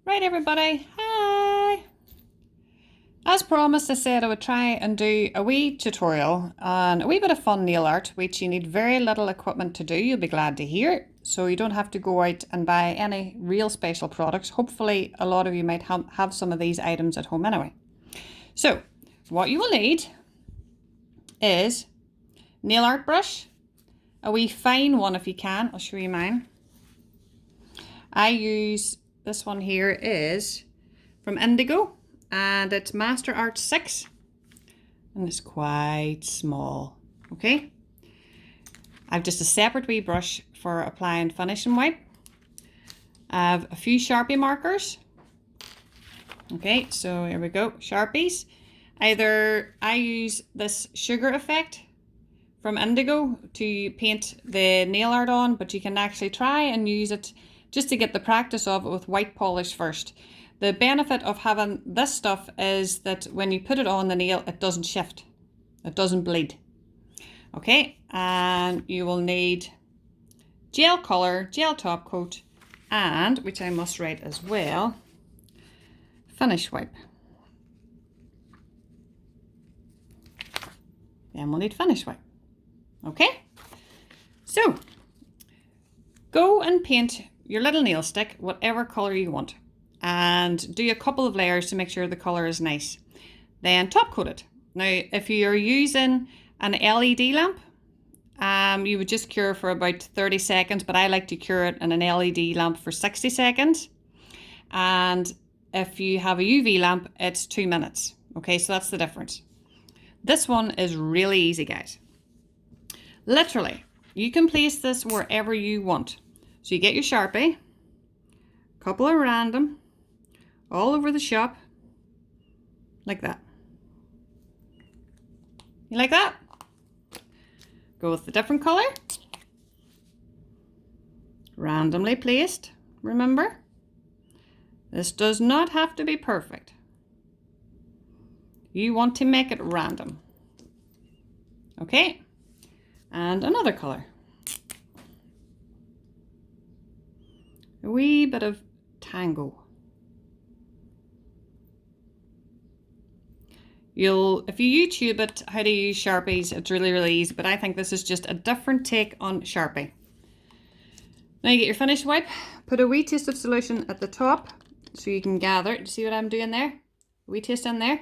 Right, everybody. Hi. As promised, I said I would try and do a wee tutorial on a wee bit of fun nail art, which you need very little equipment to do. You'll be glad to hear. So you don't have to go out and buy any real special products. Hopefully, a lot of you might have some of these items at home anyway. So what you will need is nail art brush, a wee fine one if you can. I'll show you mine. I use this one here is from Indigo and it's Master Art 6 and it's quite small. Okay, I've just a separate wee brush for applying finishing wipe. I have a few Sharpie markers. Okay, so here we go, Sharpies. Either I use this sugar effect from Indigo to paint the nail art on, but you can actually try and use it just to get the practice of it with white polish first. The benefit of having this stuff is that when you put it on the nail, it doesn't shift. It doesn't bleed. Okay, and you will need gel color, gel top coat, and, which I must write as well, finish wipe. Then we'll need finish wipe. Okay, so go and paint your little nail stick whatever color you want and do a couple of layers to make sure the color is nice. Then top coat it. Now if you're using an LED lamp, you would just cure for about 30 seconds, but I like to cure it in an LED lamp for 60 seconds. And if you have a UV lamp, it's 2 minutes. Okay, so that's the difference. This one is really easy, guys. Literally, you can place this wherever you want. So you get your Sharpie, a couple of random, all over the shop, like that. You like that? Go with the different color. Randomly placed, remember? This does not have to be perfect. You want to make it random. Okay? And another color. A wee bit of tango. If you YouTube it, how to use Sharpies, it's really, really easy, but I think this is just a different take on Sharpie. Now you get your finish wipe, put a wee taste of solution at the top so you can gather it. See what I'm doing there? A wee taste in there.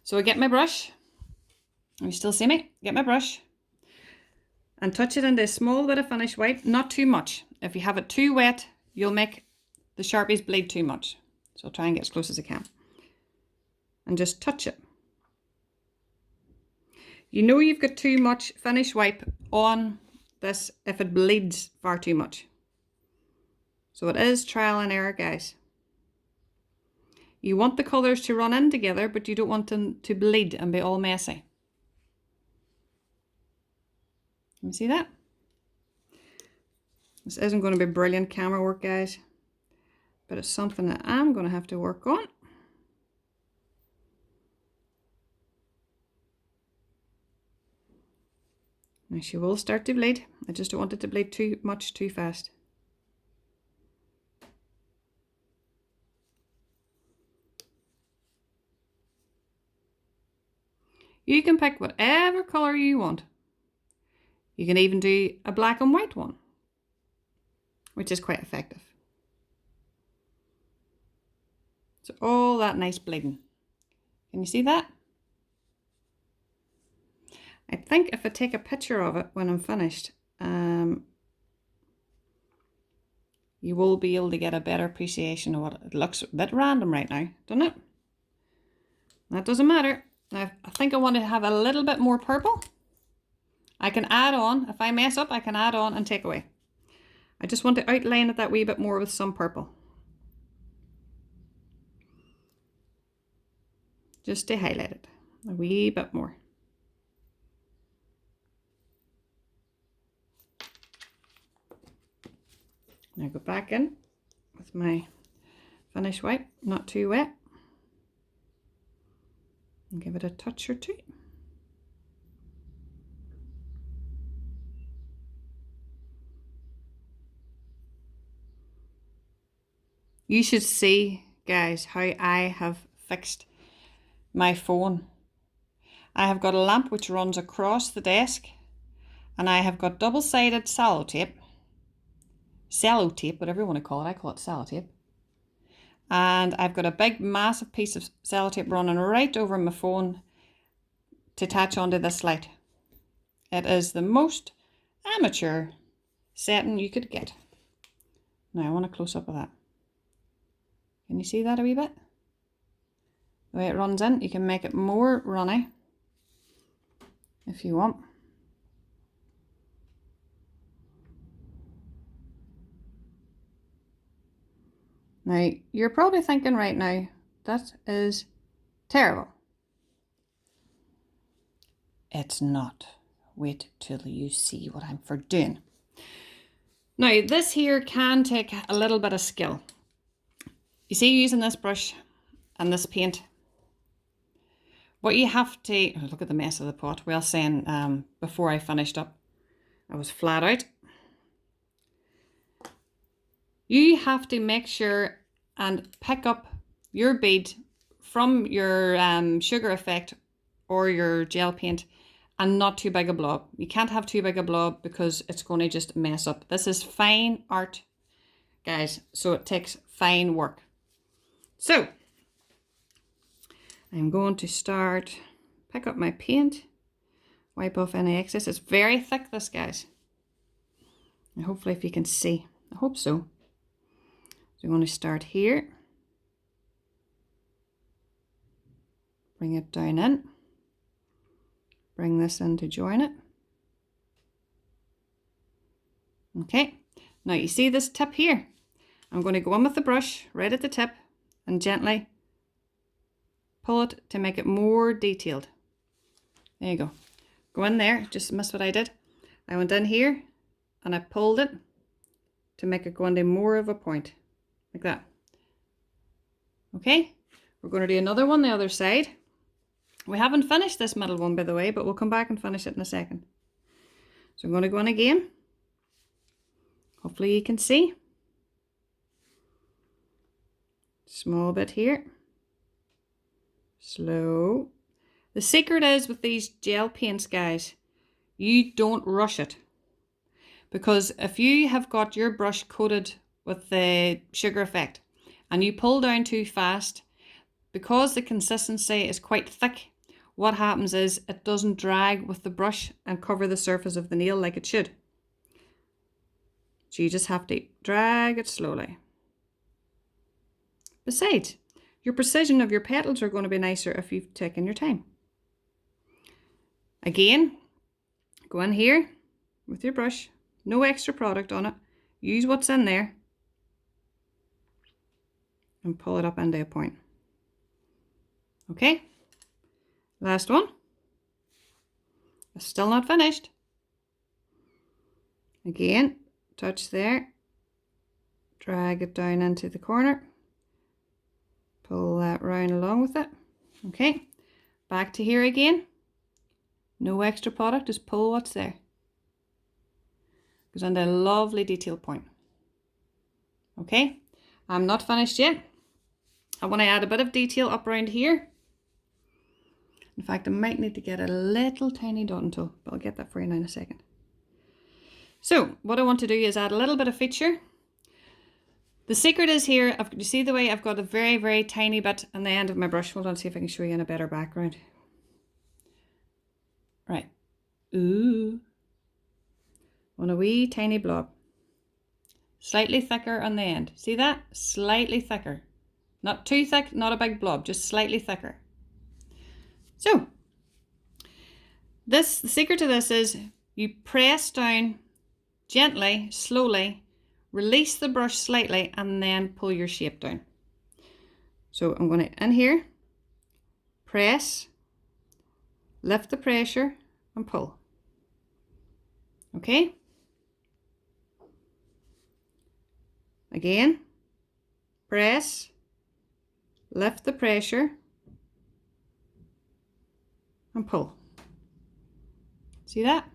So I get my brush. You still see me? Get my brush and touch it into a small bit of finish wipe, not too much. If you have it too wet, you'll make the Sharpies bleed too much. So I'll try and get as close as I can. And just touch it. You know you've got too much finish wipe on this if it bleeds far too much. So it is trial and error, guys. You want the colours to run in together, but you don't want them to bleed and be all messy. Can you see that? This isn't going to be brilliant camera work, guys, but it's something that I'm going to have to work on. Now she will start to bleed. I just don't want it to bleed too much too fast. You can pick whatever colour you want. You can even do a black and white one, which is quite effective. So all that nice bleeding. Can you see that? I think if I take a picture of it when I'm finished, you will be able to get a better appreciation of what it looks. A bit random right now, doesn't it? That doesn't matter. Now, I think I want to have a little bit more purple. I can add on. If I mess up, I can add on and take away. I just want to outline it that wee bit more with some purple. Just to highlight it a wee bit more. Now go back in with my finish wipe, not too wet, and give it a touch or two. You should see, guys, how I have fixed my phone. I have got a lamp which runs across the desk, and I have got double-sided sellotape, whatever you want to call it. I call it sellotape. And I've got a big, massive piece of sellotape running right over my phone to attach onto this light. It is the most amateur setting you could get. Now I want a close-up of that. Can you see that a wee bit? The way it runs in, you can make it more runny if you want. Now, you're probably thinking right now, that is terrible. It's not. Wait till you see what I'm for doing. Now, this here can take a little bit of skill. You see, using this brush and this paint, what you have to, oh, look at the mess of the pot. Well, saying before I finished up, I was flat out. You have to make sure and pick up your bead from your sugar effect or your gel paint, and not too big a blob. You can't have too big a blob because it's going to just mess up. This is fine art, guys, so it takes fine work. So I'm going to start, pick up my paint, wipe off any excess. It's very thick, this, guys. And hopefully if you can see, I hope so. So I'm going to start here, bring it down in, bring this in to join it. Okay, now you see this tip here. I'm going to go in with the brush right at the tip and gently pull it to make it more detailed. There you go. Go in there, just missed what I did. I went in here and I pulled it to make it go into more of a point, like that. Okay, we're going to do another one the other side. We haven't finished this middle one, by the way, but we'll come back and finish it in a second. So I'm going to go in again. Hopefully you can see. Small bit here. Slow. The secret is with these gel paints, guys, you don't rush it. Because if you have got your brush coated with the sugar effect and you pull down too fast, because the consistency is quite thick, what happens is it doesn't drag with the brush and cover the surface of the nail like it should. So you just have to drag it slowly. Besides, your precision of your petals are going to be nicer if you've taken your time. Again, go in here with your brush, no extra product on it, use what's in there and pull it up into a point. Okay, last one. It's still not finished. Again, touch there, drag it down into the corner, pull that round along with it. Okay, back to here again. No extra product, just pull what's there. Goes into a lovely detail point. Okay, I'm not finished yet. I want to add a bit of detail up around here. In fact, I might need to get a little tiny dotting tool, but I'll get that for you now in a second. So what I want to do is add a little bit of feature. The secret is here, you see the way I've got a very, very tiny bit on the end of my brush. Hold on, see if I can show you in a better background. Right. Ooh. On a wee tiny blob. Slightly thicker on the end. See that? Slightly thicker. Not too thick, not a big blob, just slightly thicker. So, the secret to this is you press down gently, slowly, release the brush slightly, and then pull your shape down. So I'm going to, in here, press, lift the pressure, and pull. Okay? Again, press, lift the pressure, and pull. See that?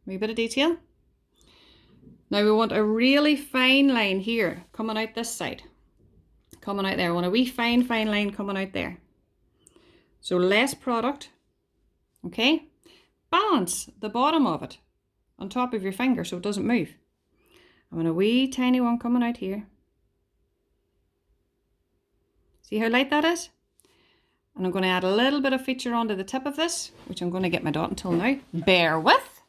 Wee bit of detail. Now we want a really fine line here coming out this side. coming out there. I want a wee fine line coming out there. So less product, okay? Balance the bottom of it on top of your finger so it doesn't move. I want a wee tiny one coming out here. See how light that is? And I'm going to add a little bit of feature onto the tip of this, which I'm going to get my dot until now. Bear with.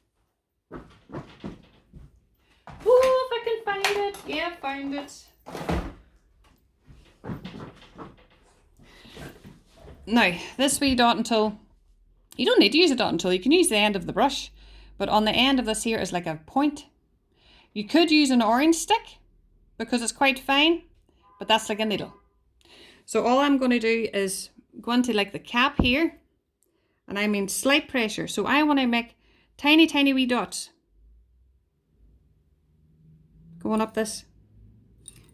Oh, if I can find it. Yeah, found it. Now, this wee dot and tool, you don't need to use a dot and tool. You can use the end of the brush, but on the end of this here is like a point. You could use an orange stick because it's quite fine, but that's like a needle. So all I'm going to do is go into like the cap here, and I mean slight pressure. So I want to make tiny, tiny wee dots going up this.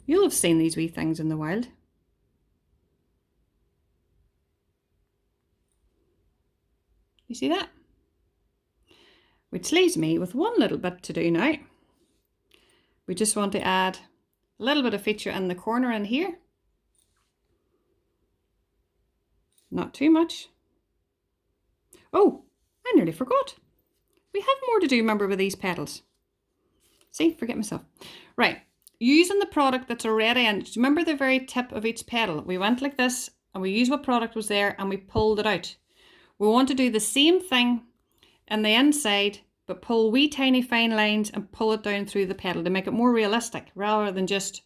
You'll have seen these wee things in the wild. You see that? Which leaves me with one little bit to do now. We just want to add a little bit of feature in the corner in here. Not too much. Oh, I nearly forgot. We have more to do, remember, with these petals. See, forget myself. Right, using the product that's already in. Remember the very tip of each petal? We went like this and we used what product was there and we pulled it out. We want to do the same thing in the inside, but pull wee tiny fine lines and pull it down through the petal to make it more realistic rather than just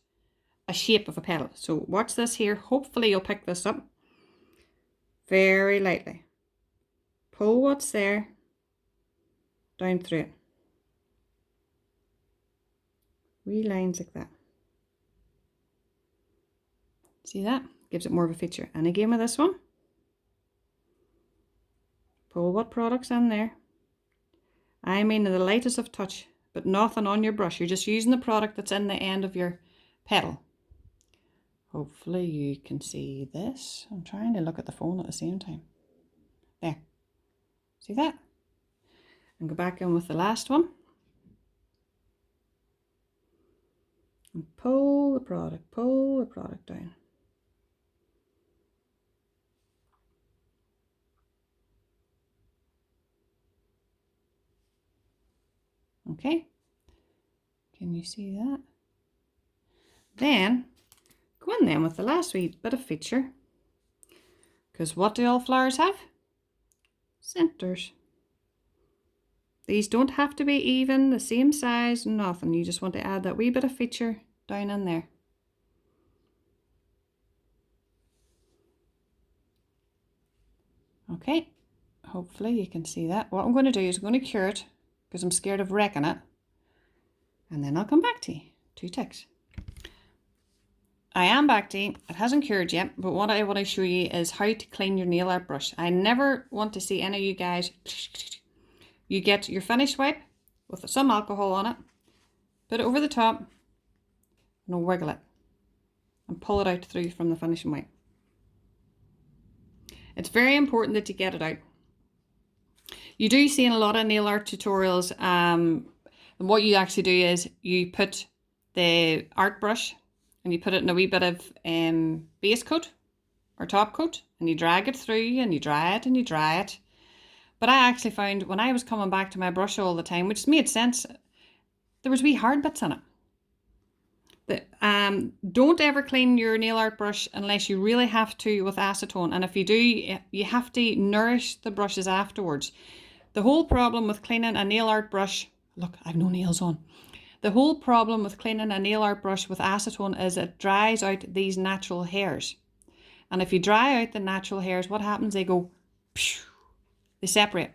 a shape of a petal. So watch this here. Hopefully you'll pick this up very lightly. Pull what's there down through it. Wee lines like that. See that? Gives it more of a feature. And again with this one, pull what product's in there. I mean the lightest of touch, but nothing on your brush. You're just using the product that's in the end of your petal. Hopefully you can see this. I'm trying to look at the phone at the same time. There. See that? And go back in with the last one. And pull the product down. Okay, can you see that? Then go in then with the last wee bit of feature, because what do all flowers have? Centers. These don't have to be even, the same size, nothing. You just want to add that wee bit of feature down in there. Okay, hopefully you can see that. What I'm going to do is I'm going to cure it because I'm scared of wrecking it. And then I'll come back to you. 2 ticks. I am back to you. It hasn't cured yet, but what I want to show you is how to clean your nail art brush. I never want to see any of you guys. You get your finish wipe with some alcohol on it, put it over the top, and I'll wiggle it and pull it out through from the finishing wipe. It's very important that you get it out. You do see in a lot of nail art tutorials, and what you actually do is you put the art brush and you put it in a wee bit of base coat or top coat, and you drag it through and you dry it and you dry it. But I actually found when I was coming back to my brush all the time, which made sense, there was wee hard bits in it. Don't ever clean your nail art brush unless you really have to with acetone. And if you do, you have to nourish the brushes afterwards. The whole problem with cleaning a nail art brush, look, I've no nails on. The whole problem with cleaning a nail art brush with acetone is it dries out these natural hairs. And if you dry out the natural hairs, what happens? They go, they separate,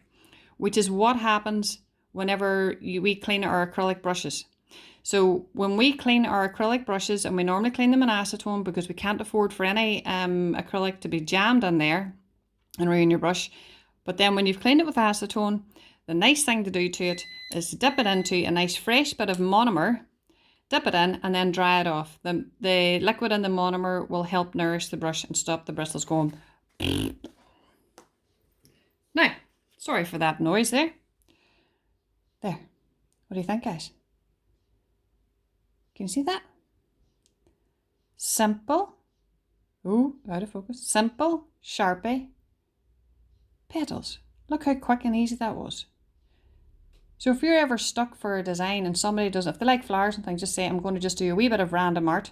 which is what happens whenever we clean our acrylic brushes. So when we clean our acrylic brushes, and we normally clean them in acetone because we can't afford for any acrylic to be jammed in there and ruin your brush. But then when you've cleaned it with acetone, the nice thing to do to it is to dip it into a nice fresh bit of monomer, dip it in and then dry it off. The liquid in the monomer will help nourish the brush and stop the bristles going. Now, sorry for that noise there. There. What do you think, guys? Can you see that? Simple, Oh, out of focus. Simple, Sharpie, petals. Look how quick and easy that was. So if you're ever stuck for a design and somebody doesn't, if they like flowers and things, just say, I'm going to just do a wee bit of random art.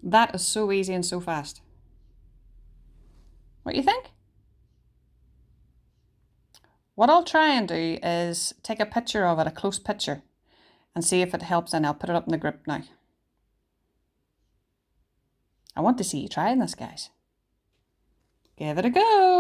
That is so easy and so fast. What do you think? What I'll try and do is take a picture of it, a close picture, and see if it helps, and I'll put it up in the group now. I want to see you trying this, guys. Give it a go.